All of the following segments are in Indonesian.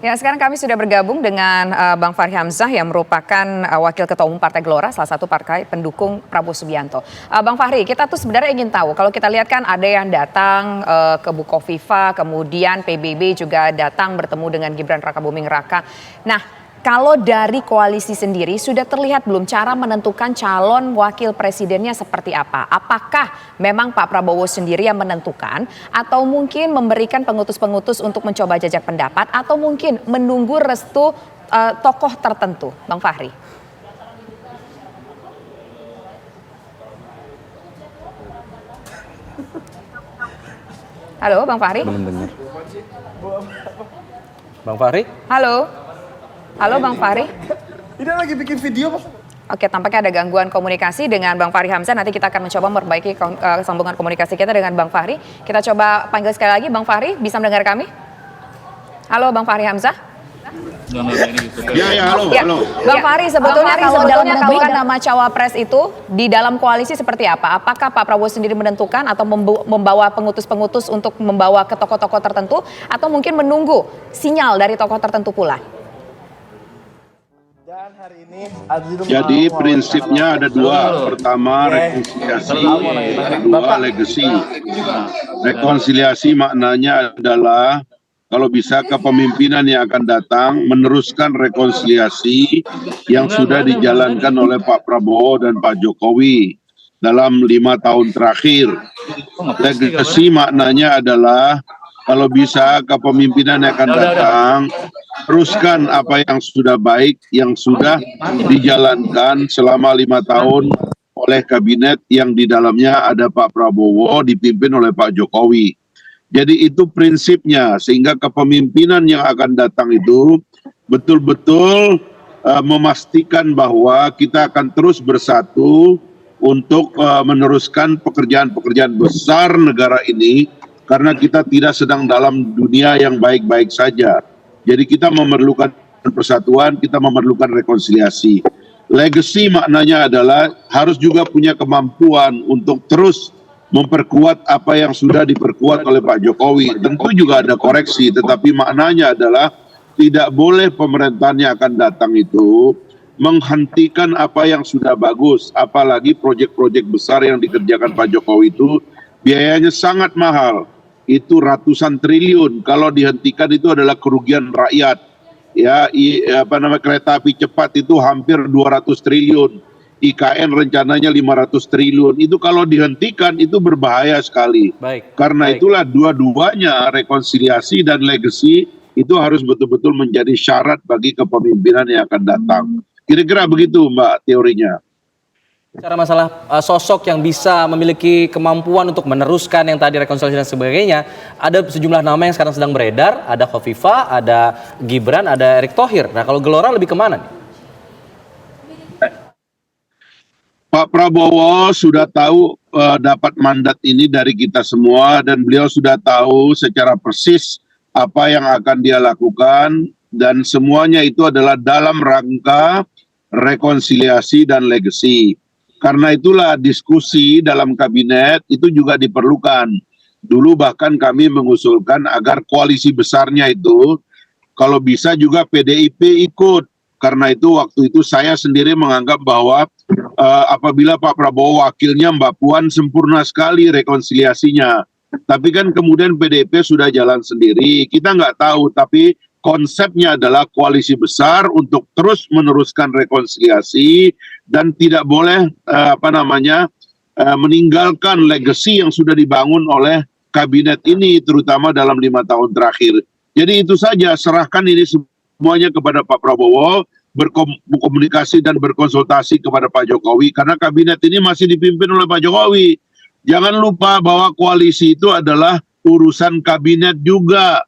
Ya, sekarang kami sudah bergabung dengan Bang Fahri Hamzah yang merupakan Wakil Ketua Umum Partai Gelora, salah satu partai pendukung Prabowo Subianto. Bang Fahri, kita tuh sebenarnya ingin tahu, kalau kita lihat kan ada yang datang ke Bukoviva, kemudian PBB juga datang bertemu dengan Gibran Rakabuming Raka. Nah, kalau dari koalisi sendiri sudah terlihat belum cara menentukan calon wakil presidennya seperti apa? Apakah memang Pak Prabowo sendiri yang menentukan atau mungkin memberikan pengutus-pengutus untuk mencoba jajak pendapat atau mungkin menunggu restu tokoh tertentu, Bang Fahri? Halo, Bang Fahri? Belum dengar. Bang Fahri? Halo? Halo Bang Fahri. Ini lagi bikin video Mas. Oke, tampaknya ada gangguan komunikasi dengan Bang Fahri Hamzah. Nanti kita akan mencoba memperbaiki sambungan komunikasi kita dengan Bang Fahri. Kita coba panggil sekali lagi. Bang Fahri, bisa mendengar kami? Halo Bang Fahri Hamzah. Halo. Bang Fahri, sebetulnya kalau dalam menentukan nama cawapres itu di dalam koalisi seperti apa? Apakah Pak Prabowo sendiri menentukan atau membawa pengutus-pengutus untuk membawa ke tokoh-tokoh tertentu atau mungkin menunggu sinyal dari tokoh tertentu pula? Jadi prinsipnya ada dua, pertama rekonsiliasi, kedua legasi. Rekonsiliasi maknanya adalah kalau bisa kepemimpinan yang akan datang meneruskan rekonsiliasi yang sudah dijalankan oleh Pak Prabowo dan Pak Jokowi dalam 5 tahun terakhir. Legasi maknanya adalah kalau bisa kepemimpinan yang akan datang teruskan apa yang sudah baik, yang sudah dijalankan selama 5 tahun oleh kabinet yang di dalamnya ada Pak Prabowo dipimpin oleh Pak Jokowi. Jadi itu prinsipnya, sehingga kepemimpinan yang akan datang itu betul-betul memastikan bahwa kita akan terus bersatu untuk meneruskan pekerjaan-pekerjaan besar negara ini, karena kita tidak sedang dalam dunia yang baik-baik saja. Jadi kita memerlukan persatuan, kita memerlukan rekonsiliasi. Legacy maknanya adalah harus juga punya kemampuan untuk terus memperkuat apa yang sudah diperkuat oleh Pak Jokowi. Tentu juga ada koreksi, tetapi maknanya adalah tidak boleh pemerintahan yang akan datang itu menghentikan apa yang sudah bagus. Apalagi proyek-proyek besar yang dikerjakan Pak Jokowi itu biayanya sangat mahal. Itu ratusan triliun. Kalau dihentikan itu adalah kerugian rakyat. Ya, kereta api cepat itu hampir 200 triliun. IKN rencananya 500 triliun. Itu kalau dihentikan itu berbahaya sekali. Karena itulah dua-duanya rekonsiliasi dan legacy itu harus betul-betul menjadi syarat bagi kepemimpinan yang akan datang. Kira-kira begitu Mbak teorinya. Bicara masalah sosok yang bisa memiliki kemampuan untuk meneruskan yang tadi rekonsiliasi dan sebagainya, ada sejumlah nama yang sekarang sedang beredar, ada Khofifa, ada Gibran, ada Erick Thohir. Nah, kalau Gelora lebih kemana nih? Pak Prabowo sudah tahu dapat mandat ini dari kita semua, dan beliau sudah tahu secara persis apa yang akan dia lakukan, dan semuanya itu adalah dalam rangka rekonsiliasi dan legacy. Karena itulah diskusi dalam kabinet itu juga diperlukan. Dulu bahkan kami mengusulkan agar koalisi besarnya itu kalau bisa juga PDIP ikut. Karena itu waktu itu saya sendiri menganggap bahwa apabila Pak Prabowo wakilnya Mbak Puan sempurna sekali rekonsiliasinya. Tapi kan kemudian PDIP sudah jalan sendiri. Kita nggak tahu, tapi konsepnya adalah koalisi besar untuk terus meneruskan rekonsiliasi dan tidak boleh meninggalkan legacy yang sudah dibangun oleh kabinet ini, terutama dalam 5 tahun terakhir. Jadi itu saja, serahkan ini semuanya kepada Pak Prabowo, berkomunikasi dan berkonsultasi kepada Pak Jokowi, karena kabinet ini masih dipimpin oleh Pak Jokowi. Jangan lupa bahwa koalisi itu adalah urusan kabinet juga.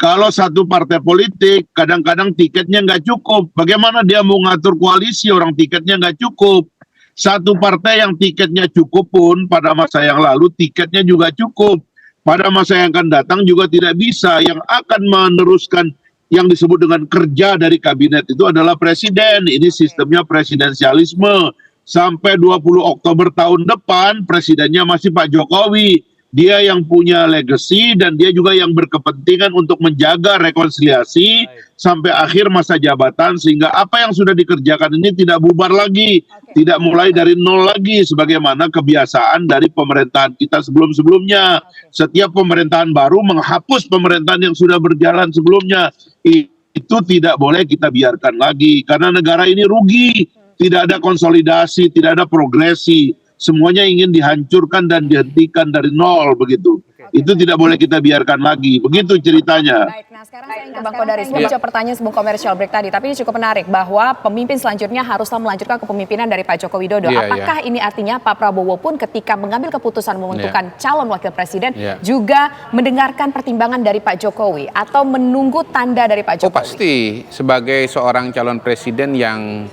Kalau satu partai politik kadang-kadang tiketnya nggak cukup, bagaimana dia mau ngatur koalisi orang tiketnya nggak cukup? Satu partai yang tiketnya cukup pun pada masa yang lalu tiketnya juga cukup. Pada masa yang akan datang juga tidak bisa. Yang akan meneruskan yang disebut dengan kerja dari kabinet itu adalah presiden. Ini sistemnya presidensialisme. Sampai 20 Oktober tahun depan presidennya masih Pak Jokowi. dia yang punya legacy dan dia juga yang berkepentingan untuk menjaga rekonsiliasi sampai akhir masa jabatan sehingga apa yang sudah dikerjakan ini tidak bubar lagi, tidak mulai dari nol lagi sebagaimana kebiasaan dari pemerintahan kita sebelum-sebelumnya. Setiap pemerintahan baru menghapus pemerintahan yang sudah berjalan sebelumnya. Itu tidak boleh kita biarkan lagi karena negara ini rugi, tidak ada konsolidasi, tidak ada progresi. Semuanya ingin dihancurkan dan dihentikan dari nol begitu. Itu tidak boleh kita biarkan lagi. Begitu ceritanya. Baik, nah sekarang saya ingin ke Bang Kodari. Sebelum menjawab pertanyaan sebelum komersial break tadi, tapi ini cukup menarik bahwa pemimpin selanjutnya haruslah melanjutkan kepemimpinan dari Pak Joko Widodo. Apakah ini artinya Pak Prabowo pun ketika mengambil keputusan menentukan calon wakil presiden juga mendengarkan pertimbangan dari Pak Jokowi atau menunggu tanda dari Pak Jokowi? Oh pasti, sebagai seorang calon presiden yang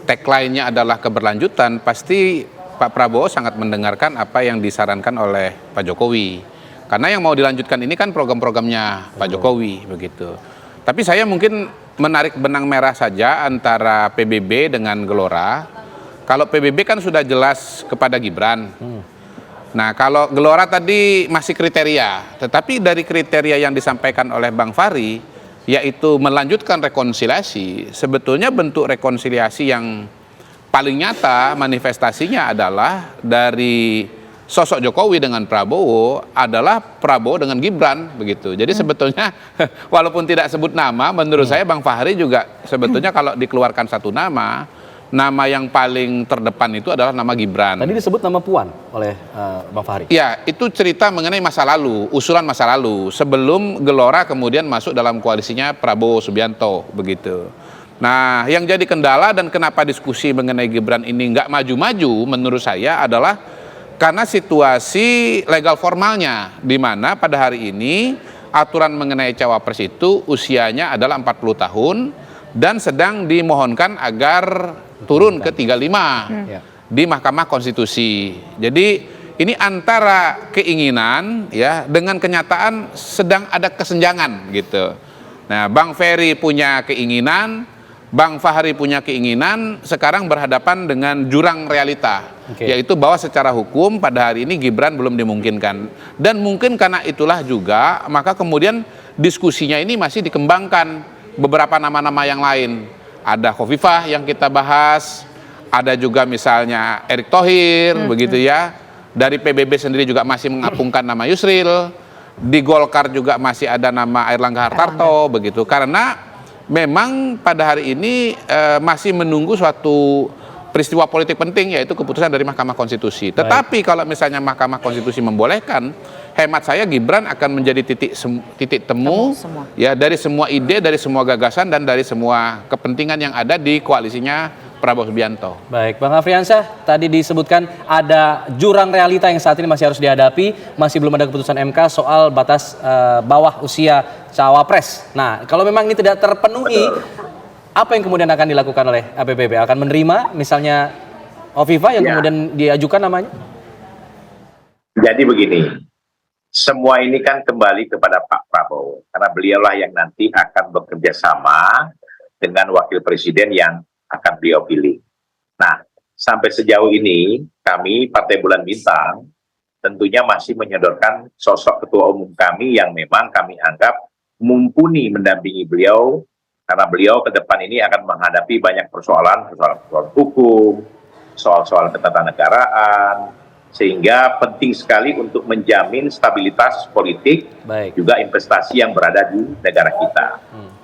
tagline-nya adalah keberlanjutan, pasti Pak Prabowo sangat mendengarkan apa yang disarankan oleh Pak Jokowi. Karena yang mau dilanjutkan ini kan program-programnya Pak Jokowi begitu. Tapi saya mungkin menarik benang merah saja antara PBB dengan Gelora. Kalau PBB kan sudah jelas kepada Gibran. Nah kalau Gelora tadi masih kriteria. Tetapi dari kriteria yang disampaikan oleh Bang Fahri, yaitu melanjutkan rekonsiliasi, sebetulnya bentuk rekonsiliasi yang paling nyata manifestasinya adalah dari sosok Jokowi dengan Prabowo adalah Prabowo dengan Gibran begitu. Jadi sebetulnya walaupun tidak sebut nama, menurut saya Bang Fahri juga sebetulnya kalau dikeluarkan satu nama yang paling terdepan itu adalah nama Gibran. Tadi disebut nama Puan oleh Bang Fahri. Ya, itu cerita mengenai masa lalu, usulan masa lalu sebelum Gelora kemudian masuk dalam koalisinya Prabowo Subianto begitu. Nah, yang jadi kendala dan kenapa diskusi mengenai Gibran ini nggak maju-maju menurut saya adalah karena situasi legal formalnya, di mana pada hari ini aturan mengenai cawapres itu usianya adalah 40 tahun dan sedang dimohonkan agar turun ke 35 di Mahkamah Konstitusi. Jadi ini antara keinginan ya dengan kenyataan sedang ada kesenjangan gitu. Nah, Bang Ferry punya keinginan, Bang Fahri punya keinginan, sekarang berhadapan dengan jurang realita, yaitu bahwa secara hukum pada hari ini Gibran belum dimungkinkan. Dan mungkin karena itulah juga, maka kemudian diskusinya ini masih dikembangkan beberapa nama-nama yang lain. Ada Khofifah yang kita bahas, ada juga misalnya Erick Thohir, begitu ya. Dari PBB sendiri juga masih mengapungkan nama Yusril, di Golkar juga masih ada nama Airlangga Hartarto, begitu. Karena memang pada hari ini masih menunggu suatu peristiwa politik penting, yaitu keputusan dari Mahkamah Konstitusi. Tetapi kalau misalnya Mahkamah Konstitusi membolehkan, hemat saya Gibran akan menjadi titik temu ya dari semua ide, dari semua gagasan dan dari semua kepentingan yang ada di koalisinya Prabowo Subianto. Baik, Bang Afriansyah, tadi disebutkan ada jurang realita yang saat ini masih harus dihadapi, masih belum ada keputusan MK soal batas bawah usia cawapres. Nah, kalau memang ini tidak terpenuhi, apa yang kemudian akan dilakukan oleh APBB? Akan menerima misalnya Khofifah yang kemudian diajukan namanya? Jadi begini, semua ini kan kembali kepada Pak Prabowo, karena beliaulah yang nanti akan bekerja sama dengan wakil presiden yang akan beliau pilih. Nah, sampai sejauh ini kami Partai Bulan Bintang tentunya masih menyodorkan sosok ketua umum kami yang memang kami anggap mumpuni mendampingi beliau, karena beliau ke depan ini akan menghadapi banyak persoalan hukum, soal-soal ketatanegaraan, sehingga penting sekali untuk menjamin stabilitas politik, juga investasi yang berada di negara kita.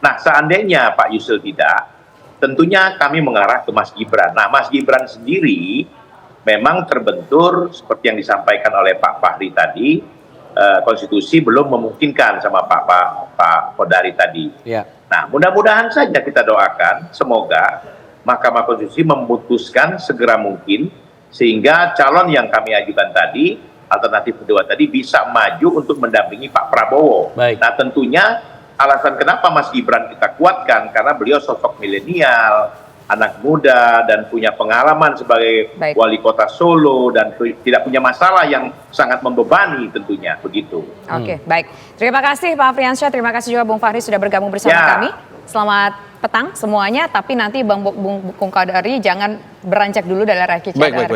Nah, seandainya Pak Yusril tidak, tentunya kami mengarah ke Mas Gibran. Nah, Mas Gibran sendiri memang terbentur seperti yang disampaikan oleh Pak Fahri tadi, konstitusi belum memungkinkan sama Pak Kodari tadi. Nah, mudah-mudahan saja kita doakan, semoga Mahkamah Konstitusi memutuskan segera mungkin, sehingga calon yang kami ajukan tadi, alternatif kedua tadi, bisa maju untuk mendampingi Pak Prabowo. Nah, tentunya alasan kenapa Mas Gibran kita kuatkan, karena beliau sosok milenial, anak muda, dan punya pengalaman sebagai wali kota Solo, dan tidak punya masalah yang sangat membebani tentunya, begitu. Oke, baik. Terima kasih Pak Afriansyah, terima kasih juga Bung Fahri sudah bergabung bersama kami. Selamat petang semuanya, tapi nanti Bung Kodari jangan beranjak dulu dari reki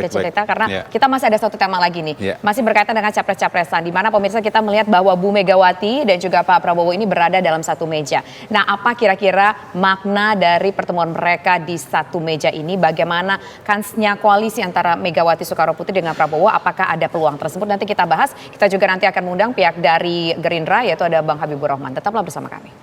cerita karena Ya. kita masih ada satu tema lagi nih. Ya. Masih berkaitan dengan capres-capresan di mana pemirsa kita melihat bahwa Bu Megawati dan juga Pak Prabowo ini berada dalam satu meja. Nah, apa kira-kira makna dari pertemuan mereka di satu meja ini? Bagaimana kansnya koalisi antara Megawati Soekarnoputri dengan Prabowo? Apakah ada peluang tersebut? Nanti kita bahas. Kita juga nanti akan mengundang pihak dari Gerindra yaitu ada Bang Habibur Rahman. Tetaplah bersama kami.